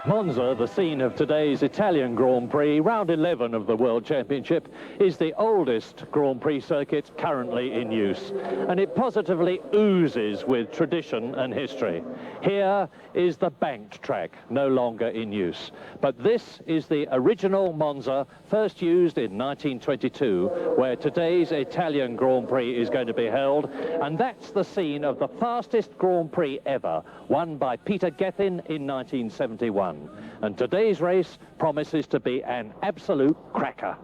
Monza, the scene of today's Italian Grand Prix, round 11 of the World Championship, is the oldest Grand Prix circuit currently in use, and it positively oozes with tradition and history. Here is the banked track, no longer in use, but this is the original Monza, first used in 1922, where today's Italian Grand Prix is going to be held, and that's the scene of the fastest Grand Prix ever, won by Piquet in 1971. And today's race promises to be an absolute cracker.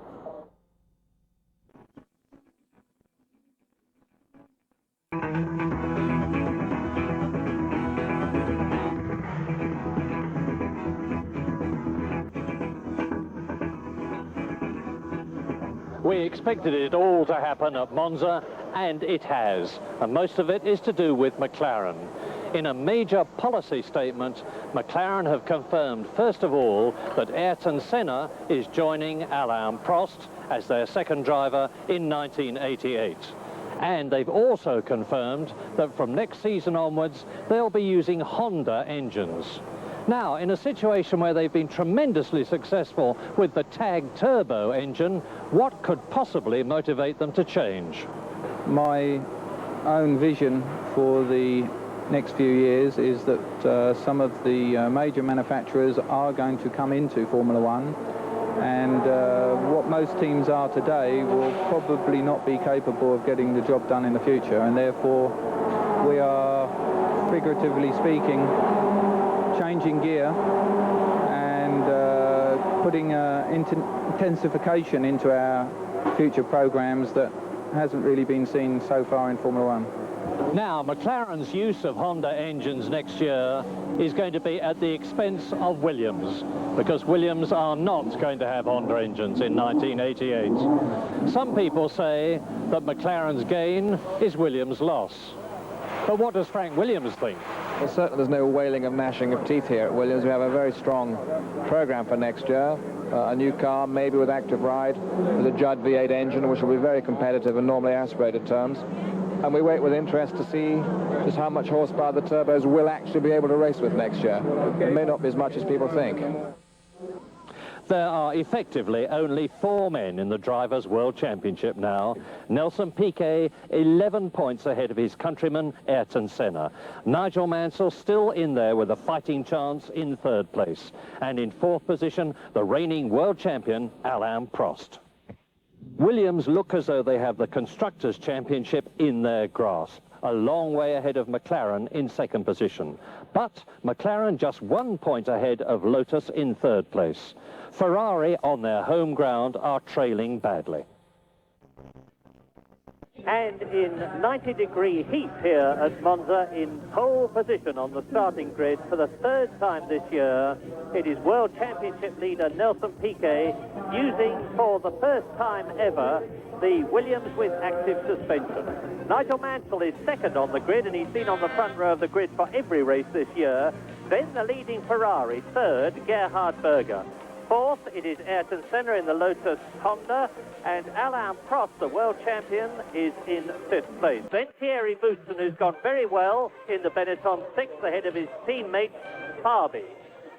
We expected it all to happen at Monza, and it has, and most of it is to do with McLaren. In a major policy statement, McLaren have confirmed, first of all, that Ayrton Senna is joining Alain Prost as their second driver in 1988. And they've also confirmed that from next season onwards, they'll be using Honda engines. Now, in a situation where they've been tremendously successful with the TAG turbo engine, what could possibly motivate them to change? My own vision for the next few years is that some of the major manufacturers are going to come into Formula One, and what most teams are today will probably not be capable of getting the job done in the future, and therefore we are, figuratively speaking, changing gear and putting intensification into our future programs that hasn't really been seen so far in Formula One. Now, McLaren's use of Honda engines next year is going to be at the expense of Williams, because Williams are not going to have Honda engines in 1988. Some people say that McLaren's gain is Williams' loss. But what does Frank Williams think? Well, certainly there's no wailing of gnashing of teeth here at Williams. We have a very strong program for next year. A new car, maybe with active ride, with a Judd V8 engine, which will be very competitive in normally aspirated terms. And we wait with interest to see just how much horsepower the turbos will actually be able to race with next year. It may not be as much as people think. There are effectively only 4 men in the Drivers' World Championship now. Nelson Piquet, 11 points ahead of his countryman, Ayrton Senna. Nigel Mansell still in there with a fighting chance in 3rd place. And in 4th position, the reigning world champion, Alain Prost. Williams look as though they have the Constructors' Championship in their grasp, a long way ahead of McLaren in 2nd position. But McLaren just 1 point ahead of Lotus in 3rd place. Ferrari, on their home ground, are trailing badly. And in 90-degree heat here at Monza, in pole position on the starting grid for the 3rd time this year, it is World Championship leader Nelson Piquet using for the first time ever the Williams with active suspension. Nigel Mansell is 2nd on the grid, and he's been on the front row of the grid for every race this year. Then the leading Ferrari, 3rd, Gerhard Berger. 4th, it is Ayrton Senna in the Lotus Honda, and Alain Prost, the world champion, is in 5th place. Then Thierry Boutsen, who's gone very well in the Benetton, 6th ahead of his teammate Fabi.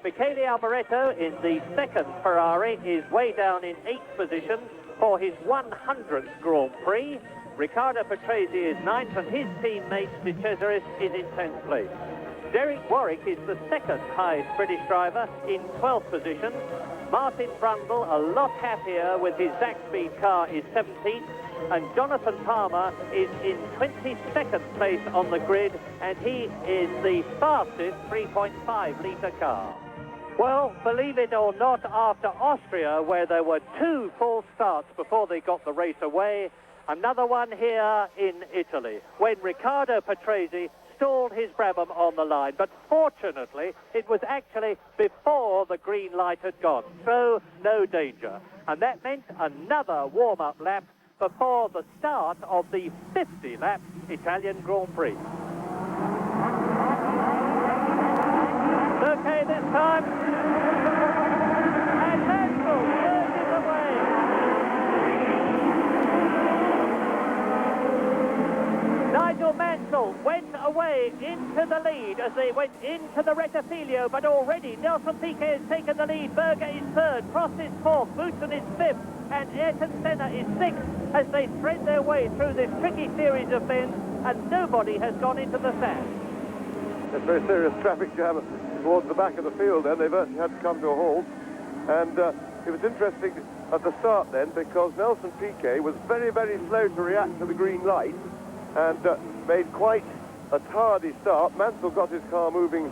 Michele Alboreto in the 2nd Ferrari is way down in 8th position for his 100th Grand Prix. Riccardo Patrese is 9th, and his teammate De Cesaris is in 10th place. Derek Warwick is the 2nd highest British driver in 12th position. Martin Brundle, a lot happier with his Zaxby car, is 17th, and Jonathan Palmer is in 22nd place on the grid, and he is the fastest 3.5-litre car. Well, believe it or not, after Austria, where there were 2 false starts before they got the race away, another one here in Italy, when Riccardo Patrese stalled his Brabham on the line, but fortunately it was actually before the green light had gone, so no danger. And that meant another warm-up lap before the start of the 50-lap Italian Grand Prix. Okay this time, and Mansell surges away. Nigel Mansell went away. away into the lead as they went into the Rettifilio, but already Nelson Piquet has taken the lead. Berger is third, Prost is fourth, Boutsen is fifth, and Ayrton Senna is sixth as they thread their way through this tricky series of bends, and nobody has gone into the sand. It's a very serious traffic jam towards the back of the field then. They virtually had to come to a halt. And it was interesting at the start then, because Nelson Piquet was very, very slow to react to the green light and made quite a tardy start. Mansell got his car moving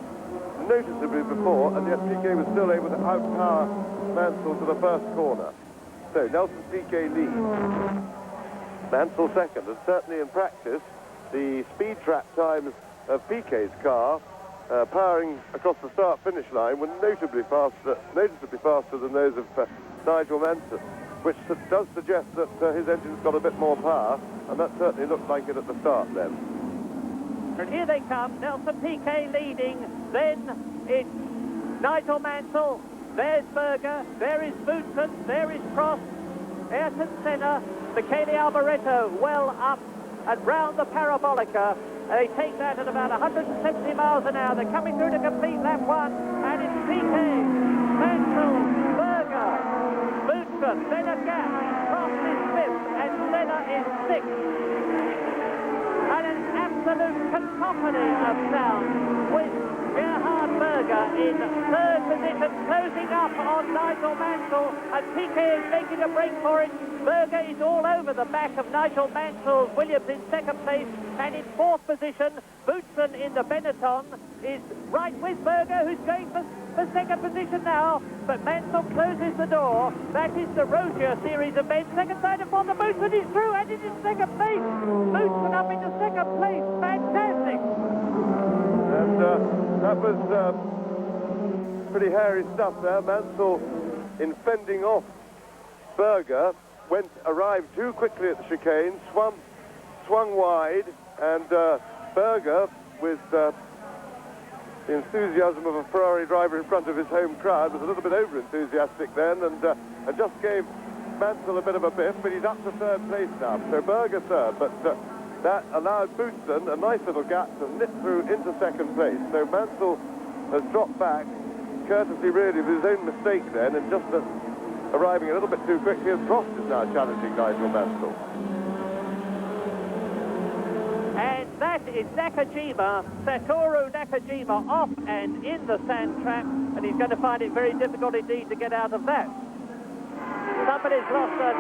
noticeably before, and yet Piquet was still able to outpower Mansell to the first corner. So Nelson Piquet leads. Mansell second, and certainly in practice, the speed trap times of Piquet's car powering across the start-finish line were noticeably faster than those of Nigel Mansell, which does suggest that his engine's got a bit more power, and that certainly looked like it at the start then. And here they come, Nelson Piquet leading, then it's Nigel Mansell, there's Berger, there is Boutsen, there is Prost, Ayrton Senna, Michele Alboreto well up and round the parabolica. They take that at about 170 miles an hour. They're coming through to complete lap one, and it's Piquet, Mansell, Berger, Boutsen, then a gap. Prost is fifth, and Senna is sixth. And an absolute cacophony of sound with Gerhard Berger in third position, closing up on Nigel Mansell, and Piquet is making a break for it. Berger is all over the back of Nigel Mansell. Williams in second place, and in fourth position, Boutsen in the Benetton is right with Berger, who's going for second position now, but Mansell closes the door. That is the Rozier series of men. Second side of fourth, the Boutsen is through, and it is second place. Boutsen up into second place. Fantastic. And that was pretty hairy stuff there. Mansell, in fending off Berger, arrived too quickly at the chicane, swung wide, and Berger, with the enthusiasm of a Ferrari driver in front of his home crowd, was a little bit over-enthusiastic then, and just gave Mansell a bit of a biff, but he's up to third place now. So Berger third, but that allowed Boutsen a nice little gap to nip through into second place. So Mansell has dropped back, courtesy really of his own mistake then, and just arriving a little bit too quickly, and Prost is now challenging Nigel Mansell. And that is Nakajima, Satoru Nakajima, off and in the sand trap, and he's going to find it very difficult indeed to get out of that. Somebody's lost a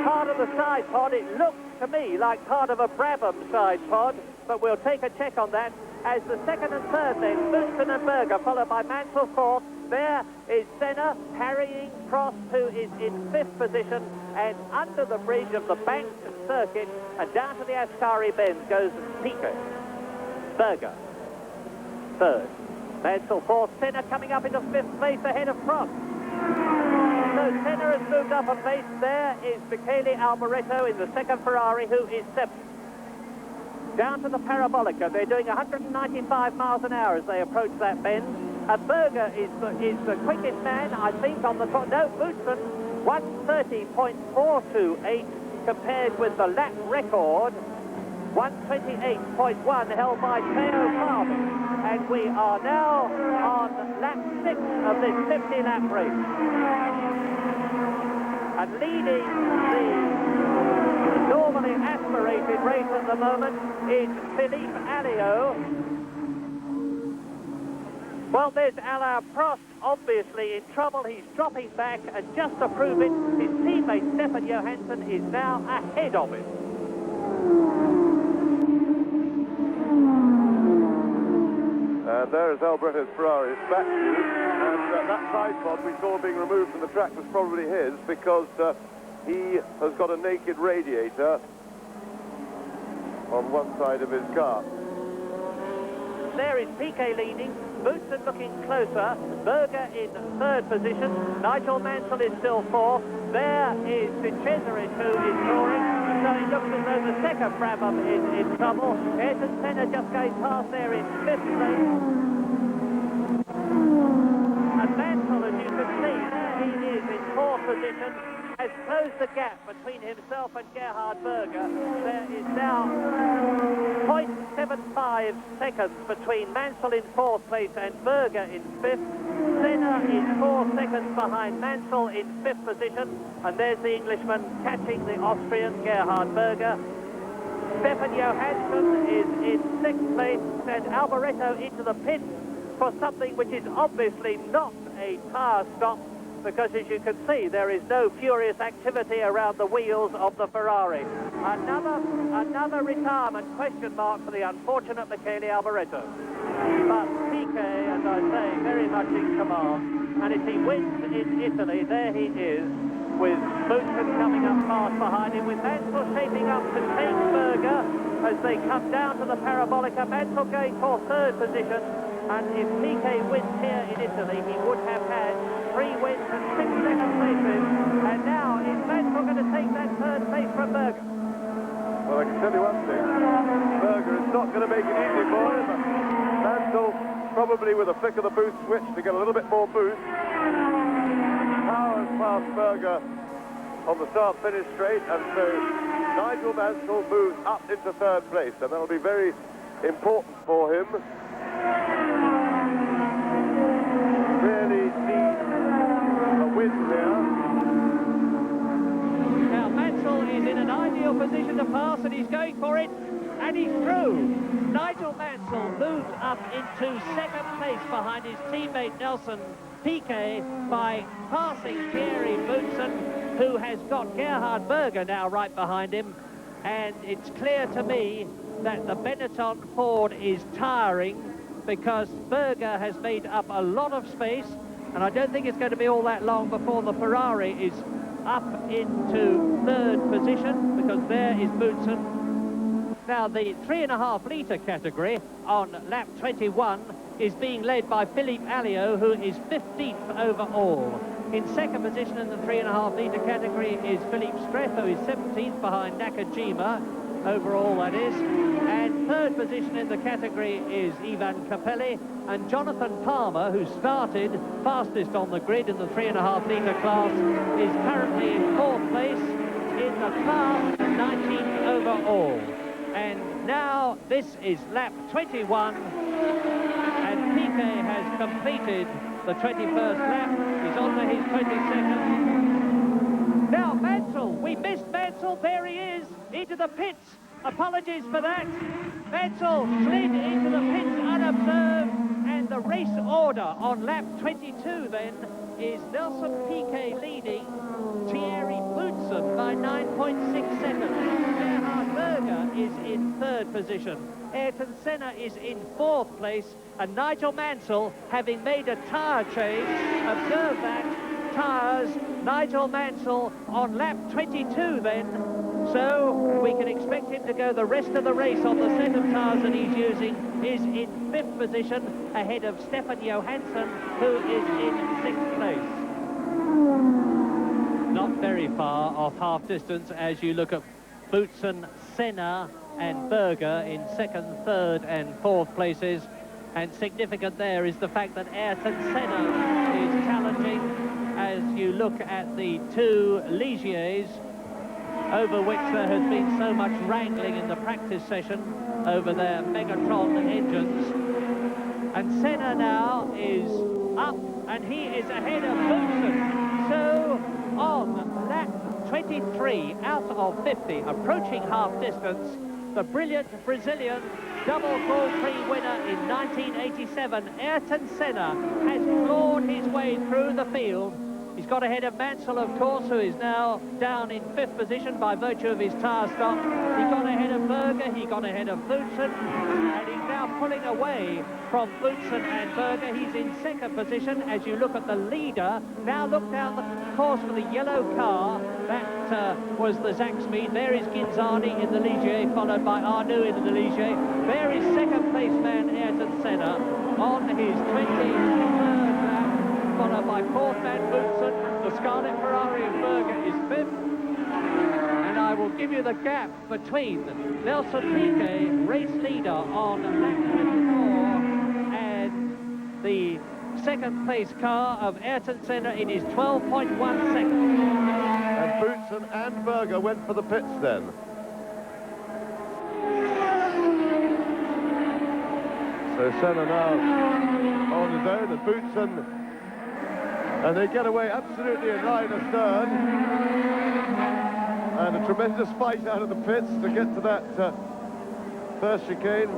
part of the side pod. It looks to me like part of a Brabham side pod, but we'll take a check on that. As the second and third then, Boutsen and Berger, followed by Mansell fourth. There is Senna parrying Prost, who is in fifth position, and under the bridge of the banked circuit and down to the Ascari bend goes Piquet. Berger third, Mansell fourth, Senna coming up into fifth place ahead of Prost. So Senna has moved up a place. There is Michele Alboreto in the second Ferrari, who is seventh. Down to the parabolica, they're doing 195 miles an hour as they approach that bend. And Berger is the quickest man, I think, on the top. No, Boutsen, 130.428 compared with the lap record, 128.1 held by Theo Carvin. And we are now on lap 6 of this 50-lap race. And leading the normally aspirated race at the moment is Philippe Alliot. Well, there's Alain Prost, obviously in trouble. He's dropping back, and just to prove it, his teammate Stefan Johansson is now ahead of him. And there is Alboreto's Ferrari. It's back to you. And that side pod we saw being removed from the track was probably his, because he has got a naked radiator on one side of his car. There is Piquet leading, Boutsen looking closer, Berger in third position, Nigel Mansell is still fourth, there is Cesarin who is touring, so it looks as though the second Brabham is in trouble. Ayrton Senna just going past there in fifth place. And Mansell, as you can see, there he is in fourth position. has closed the gap between himself and Gerhard Berger. There is now 0.75 seconds between Mansell in 4th place and Berger in 5th. Senna is 4 seconds behind Mansell in 5th position, and there's the Englishman catching the Austrian Gerhard Berger. Stefan Johansson is in 6th place, and Alboreto into the pits for something which is obviously not a tyre stop, because as you can see, there is no furious activity around the wheels of the Ferrari. Another retirement question mark for the unfortunate Michele Alboreto. But Piquet, as I say, very much in command. And if he wins in Italy, there he is, with Boutsen coming up fast behind him, with Mansell shaping up to take Berger as they come down to the Parabolica. Mansell going for 3rd position. And if Piquet wins here in Italy, he would have had 3 wins and 6 second places. And now, is Mansell going to take that 3rd place from Berger? Well, I can tell you one thing. Berger is not going to make it easy for him. Mansell, probably with a flick of the boost switch to get a little bit more boost, powers past Berger on the start-finish straight, and so Nigel Mansell moves up into 3rd place, and that'll be very important for him. Really needs a win here. Now Mansell is in an ideal position to pass, and he's going for it, and he's through. Nigel Mansell moves up into 2nd place behind his teammate Nelson Piquet by passing Thierry Boutsen, who has got Gerhard Berger now right behind him. And it's clear to me that the Benetton Ford is tiring, because Berger has made up a lot of space, and I don't think it's going to be all that long before the Ferrari is up into 3rd position, because there is Boutsen. Now the 3.5 litre category on lap 21 is being led by Philippe Alliot, who is 15th overall. In 2nd position in the 3.5 litre category is Philippe Streff, who is 17th behind Nakajima, overall that is. And 3rd position in the category is Ivan Capelli, and Jonathan Palmer, who started fastest on the grid in the 3.5 litre class, is currently in 4th place in the class, 19th overall. And now this is lap 21, and Piquet has completed the 21st lap. He's on to his 22nd. Now Mansell, we missed Mansell, there he is, into the pits. Apologies for that. Mansell slid into the pits unobserved, and the race order on lap 22 then is Nelson Piquet leading Thierry Boutsen by 9.6 seconds. Gerhard Berger is in 3rd position. Ayrton Senna is in 4th place, and Nigel Mansell, having made a tyre change, observe that, tyres, Nigel Mansell on lap 22 then, so we can expect him to go the rest of the race on the set of tyres that he's using, is in 5th position, ahead of Stefan Johansson, who is in 6th place. Not very far off half distance as you look at Boutsen, Senna and Berger in 2nd, 3rd and 4th places. And significant there is the fact that Ayrton Senna is challenging as you look at the 2 Ligiers, over which there has been so much wrangling in the practice session over their Megatron engines. And Senna now is up, and he is ahead of Boutsen. So on lap 23 out of 50, approaching half distance, the brilliant Brazilian double Grand Prix winner in 1987, Ayrton Senna, has clawed his way through the field. He's got ahead of Mansell, of course, who is now down in 5th position by virtue of his tyre stop. He got ahead of Berger, he got ahead of Boutsen, and he's now pulling away from Boutsen and Berger. He's in 2nd position as you look at the leader. Now look down the course for the yellow car. That was the Zaxmead. There is Ginzani in the Ligier, followed by Arnoux in the Ligier. There is 2nd place man Ayrton Senna on his 23rd lap, followed by 4th man Boutsen. The Scarlet Ferrari of Berger is 5th. And I will give you the gap between Nelson Piquet, race leader on lap 24, and the 2nd place car of Ayrton Senna. It is 12.1 seconds. And Boutsen and Berger went for the pits then. So Senna now on his own, and Boutsen, and they get away absolutely in line astern. And a tremendous fight out of the pits to get to that first chicane.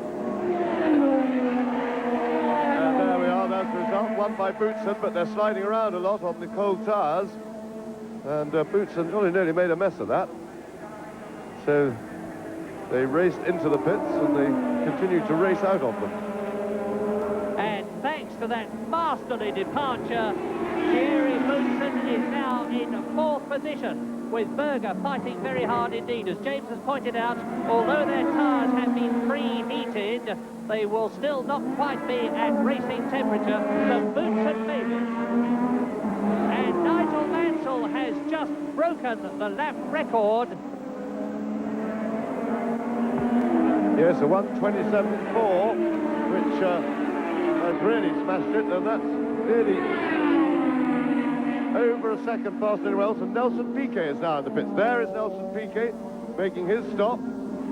And there we are, that's the result, won by Boutsen, but they're sliding around a lot on the cold tyres. And Boutsen nearly made a mess of that. So they raced into the pits and they continued to race out of them. And thanks to that masterly departure, Thierry Boutsen is now in 4th position, with Berger fighting very hard indeed. As James has pointed out, although their tyres have been preheated, they will still not quite be at racing temperature. So Boutsen made it. And Nigel Mansell has just broken the lap record. Yes, a 1:27.4, which has really smashed it, and that's really over a second faster than anyone else. And Nelson Piquet is now in the pits. There is Nelson Piquet making his stop,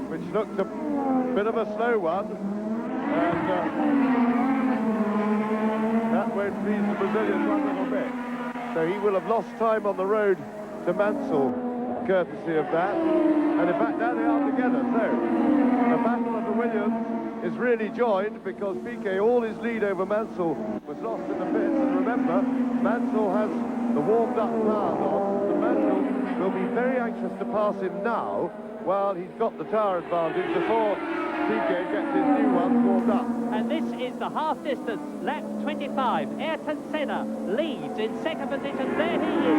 which looked a bit of a slow one, and that won't please the Brazilians one little bit. So he will have lost time on the road to Mansell, courtesy of that. And in fact, now they are together. So the battle of the Williams is really joined, because Piquet, all his lead over Mansell was lost in the pits. And remember, Mansell has the warmed-up tyres on, so Mansell will be very anxious to pass him now, while he's got the tyre advantage before Piquet gets his new one warmed up. And this is the half distance, lap 25. Ayrton Senna leads in 2nd position. There he is,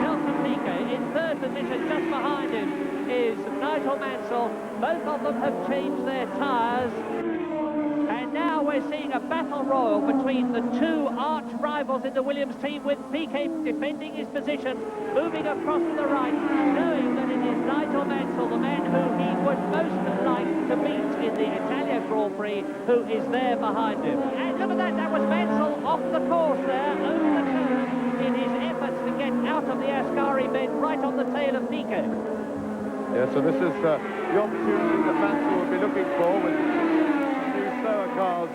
Nelson Piquet. In 3rd position, just behind him, is Nigel Mansell. Both of them have changed their tyres. And now we're seeing a battle royal between the two arch rivals in the Williams team, with Piquet defending his position, moving across to the right, knowing that it is Nigel Mansell, the man who he would most like to beat in the Italian Grand Prix, who is there behind him. And look at that, that was Mansell off the course there, over the curve, in his efforts to get out of the Ascari bend, right on the tail of Piquet. Yeah, so this is the opportunity that Mansell would be looking for, with slower cars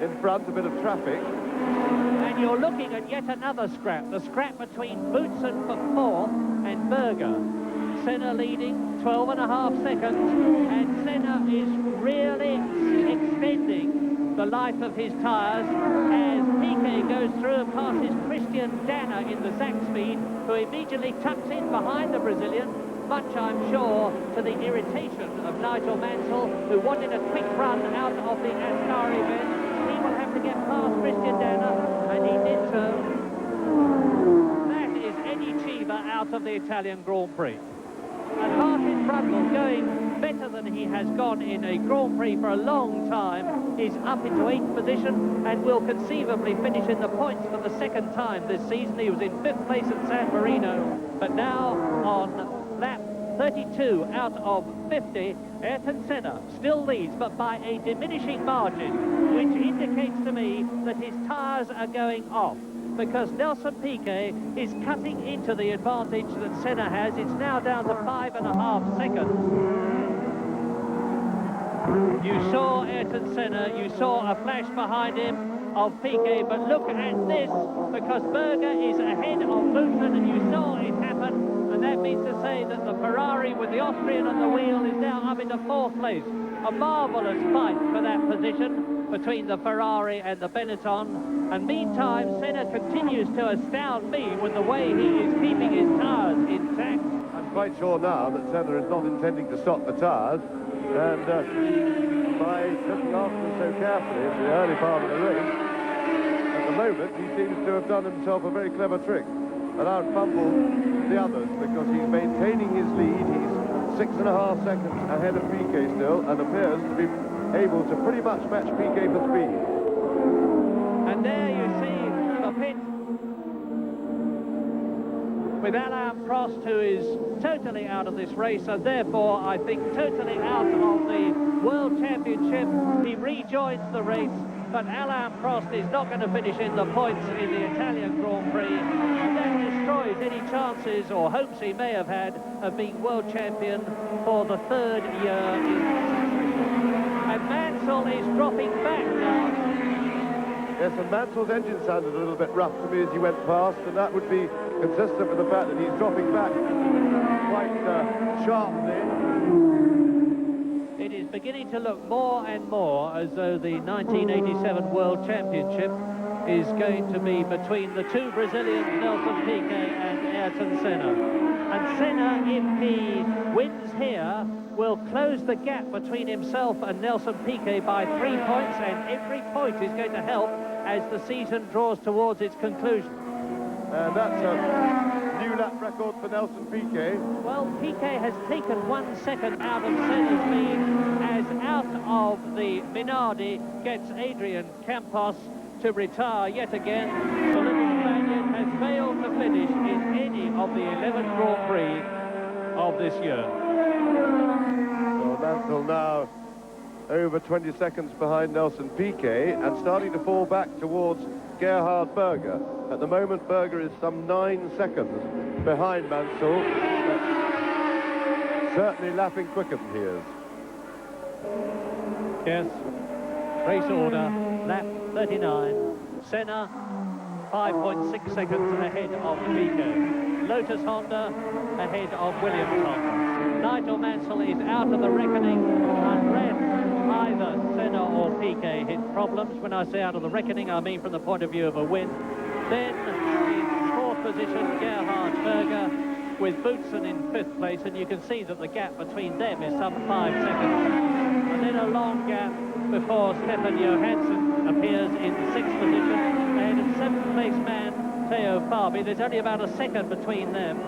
in front, a bit of traffic. And you're looking at yet another scrap, the scrap between Boutsen for 4th and Berger. Senna leading 12.5 seconds, and Senna is really extending the life of his tyres as Piquet goes through and passes Christian Danner in the Zach speed, who immediately tucks in behind the Brazilian, much, I'm sure, to the irritation of Nigel Mansell, who wanted a quick run out of the Ascari bend. He will have to get past Christian Danner, and he did so. That is Eddie Cheever out of the Italian Grand Prix. And Martin Brundle, going better than he has gone in a Grand Prix for a long time, is up into 8th position and will conceivably finish in the points for the 2nd time this season. He was in 5th place at San Marino, but now on lap 32 out of 50, Ayrton Senna still leads, but by a diminishing margin, which indicates to me that his tyres are going off, because Nelson Piquet is cutting into the advantage that Senna has. It's now down to 5.5 seconds. You saw Ayrton Senna, you saw a flash behind him of Piquet, but look at this, because Berger is ahead of Boutsen, and you saw it happen. And that means to say that the Ferrari with the Austrian on the wheel is now up into 4th place. A marvellous fight for that position between the Ferrari and the Benetton. And meantime, Senna continues to astound me with the way he is keeping his tyres intact. I'm quite sure now that Senna is not intending to stop the tyres, and by looking after them so carefully in the early part of the race, at the moment he seems to have done himself a very clever trick and out-fumbled the others, because he's maintaining his lead. He's 6.5 seconds ahead of Piquet still, and appears to be able to pretty much match Piquet for speed. And there you see the pit with Alain Prost, who is totally out of this race, and therefore I think totally out of the World Championship. He rejoins the race, but Alain Prost is not going to finish in the points in the Italian Grand Prix. And that is destroys any chances or hopes he may have had of being world champion for the third year in succession. And Mansell is dropping back now. Yes, and Mansell's engine sounded a little bit rough to me as he went past, and that would be consistent with the fact that he's dropping back quite sharply. It is beginning to look more and more as though the 1987 World Championship is going to be between the two Brazilians, Nelson Piquet and Ayrton Senna. And Senna, if he wins here, will close the gap between himself and Nelson Piquet by 3 points, and every point is going to help as the season draws towards its conclusion. And that's a new lap record for Nelson Piquet. Well, Piquet has taken 1 second out of Senna's lead as out of the Minardi gets Adrian Campos to retire yet again. The little Spaniard has failed to finish in any of the 11 Grand Prix of this year. Well, Mansell now over 20 seconds behind Nelson Piquet and starting to fall back towards Gerhard Berger. At the moment, Berger is some 9 seconds behind Mansell. Certainly lapping quicker than he is. Yes, race order, lap 39. Senna, 5.6 seconds ahead of Piquet. Lotus Honda ahead of Williams Honda. Nigel Mansell is out of the reckoning unless either Senna or Piquet hit problems. When I say out of the reckoning, I mean from the point of view of a win. Then in fourth position, Gerhard Berger with Boutsen in 5th place, and you can see that the gap between them is some 5 seconds. And then a long gap before Stefan Johansson appears in 6th position, ahead of 7th place man Theo Fabi. There's only about a second between them.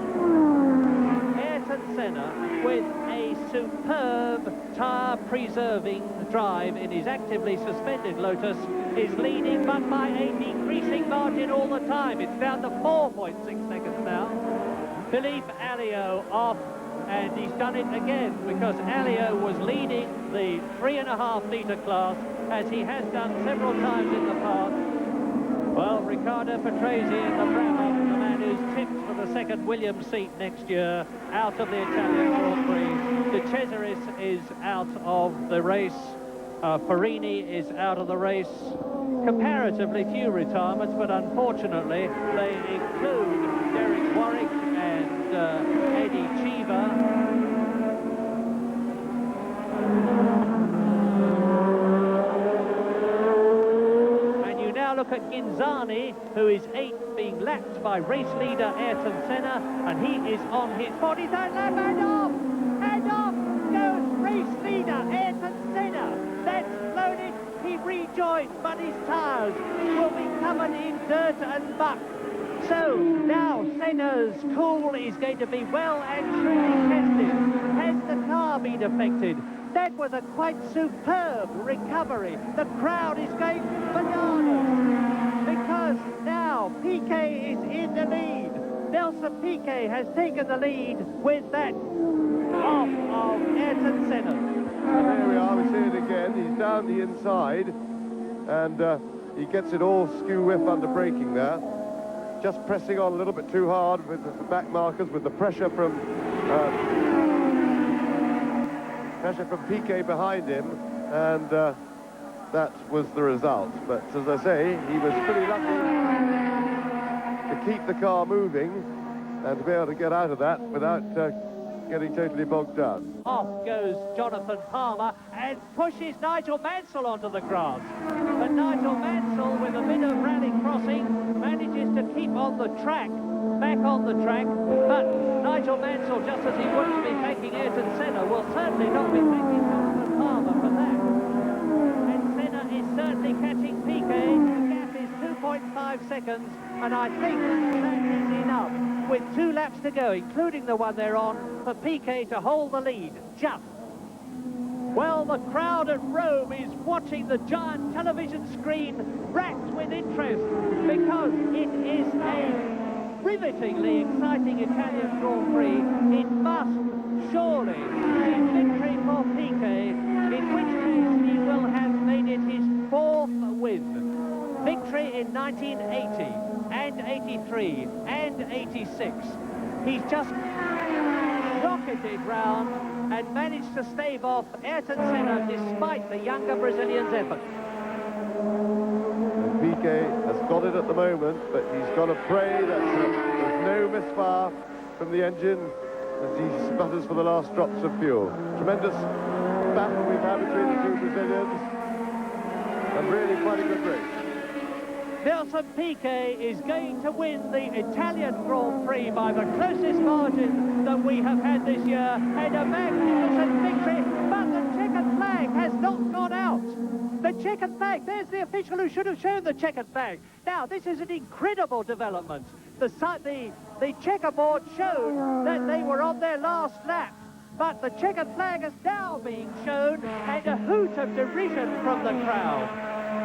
Ayrton Senna, with a superb tyre-preserving drive in his actively suspended Lotus, is leading, but by a decreasing margin all the time. It's down to 4.6 seconds now. Philippe Alliot off, and he's done it again because Alliot was leading the 3.5 litre class, as he has done several times in the past. Well, Riccardo Patrese in the Brabham, the man who's tipped for the second Williams seat next year, out of the Italian Grand Prix. De Cesaris is out of the race. Farini is out of the race. Comparatively few retirements, but unfortunately they include Derek Warwick and Eddie Cheever. Look at Ginzani, who is 8th, being lapped by race leader Ayrton Senna, and he is on his 43rd lap, and off goes race leader Ayrton Senna. That's loaded, he rejoins, but his tyres will be covered in dirt and muck. So now Senna's cool is going to be well and truly tested. Has the car been affected? That was a quite superb recovery. The crowd is going bananas because now Piquet is in the lead. Nelson Piquet has taken the lead with that off of Ayrton Senna. And there we are, we see it again. He's down the inside and he gets it all skew-whiff under braking there. Just pressing on a little bit too hard with the back markers, with the pressure from Piquet behind him, and that was the result. But as I say, he was pretty lucky to keep the car moving and to be able to get out of that without getting totally bogged down. Off goes Jonathan Palmer and pushes Nigel Mansell onto the grass. But Nigel Mansell, with a bit of rally crossing, manages to keep on the track, back on the track. But Nigel Mansell, just as he wouldn't be thanking Ayrton Senna, will certainly not be thanking Jonathan Palmer for that. And Senna is certainly catching Piquet. The gap is 2.5 seconds, and I think that is enough, with 2 laps to go, including the one they're on, for Piquet to hold the lead, just. Well, the crowd at Rome is watching the giant television screen racked with interest because it is a rivetingly exciting Italian Grand Prix. It must surely be a victory for Piquet, in which case he will have made it his 4th win. Victory in 1980 and 83 and 86. He's just rocketed round and managed to stave off Ayrton Senna despite the younger Brazilian's effort. Piquet has got it at the moment, but he's got to pray that there's no misfire from the engine as he sputters for the last drops of fuel. Tremendous battle we've had between the two Brazilians, and really quite a good race. Nelson Piquet is going to win the Italian Grand Prix by the closest margin that we have had this year, and a magnificent victory, but the checkered flag has not gone out. The checkered flag, there's the official who should have shown the checkered flag. Now, this is an incredible development. The checkerboard showed that they were on their last lap, but the checkered flag is now being shown, and a hoot of derision from the crowd.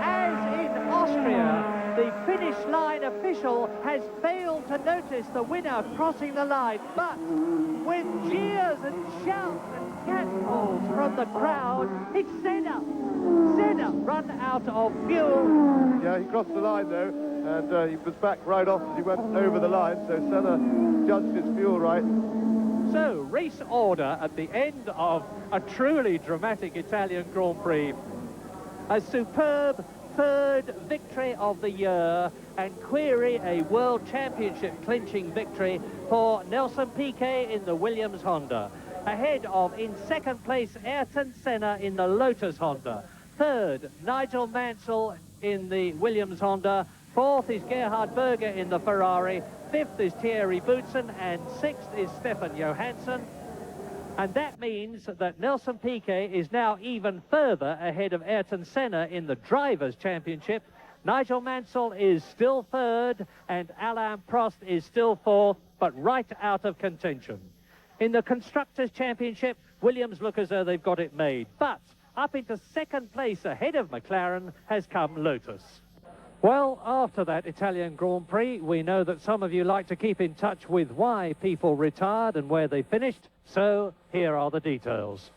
As in Austria, the finish line official has failed to notice the winner crossing the line, but with cheers and shouts and catcalls from the crowd, it's Senna. Senna run out of fuel. Yeah, he crossed the line though, and he was back right off as he went over the line, so Senna judged his fuel right. So, race order at the end of a truly dramatic Italian Grand Prix. A superb third victory of the year, and query a World Championship clinching victory for Nelson Piquet in the Williams Honda. Ahead of, in second place, Ayrton Senna in the Lotus Honda. Third, Nigel Mansell in the Williams Honda. Fourth is Gerhard Berger in the Ferrari. Fifth is Thierry Boutsen, and sixth is Stefan Johansson. And that means that Nelson Piquet is now even further ahead of Ayrton Senna in the Drivers' Championship. Nigel Mansell is still third, and Alain Prost is still fourth, but right out of contention. In the Constructors' Championship, Williams look as though they've got it made. But up into second place ahead of McLaren has come Lotus. Well, after that Italian Grand Prix, we know that some of you like to keep in touch with why people retired and where they finished, so here are the details.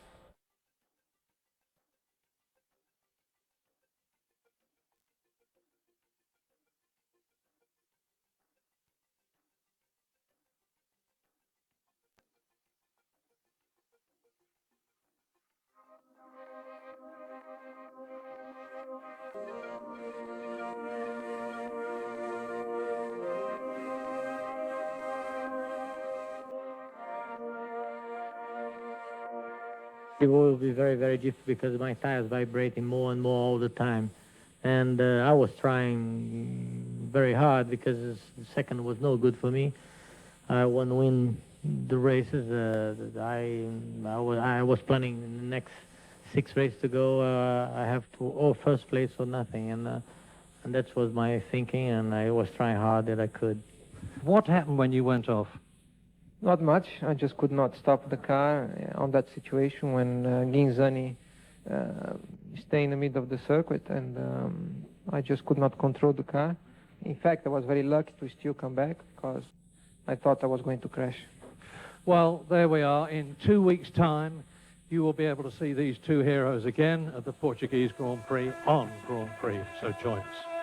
It will be very, very difficult because my tires vibrating more and more all the time. And I was trying very hard because the second was no good for me. I want to win the races. I was planning in the next 6 races to go. I have to first place or nothing. And that was my thinking, and I was trying hard that I could. What happened when you went off? Not much. I just could not stop the car on that situation when Ghinzani stayed in the middle of the circuit, and I just could not control the car. In fact, I was very lucky to still come back because I thought I was going to crash. Well, there we are. In 2 weeks' time, you will be able to see these two heroes again at the Portuguese Grand Prix on Grand Prix, so join us.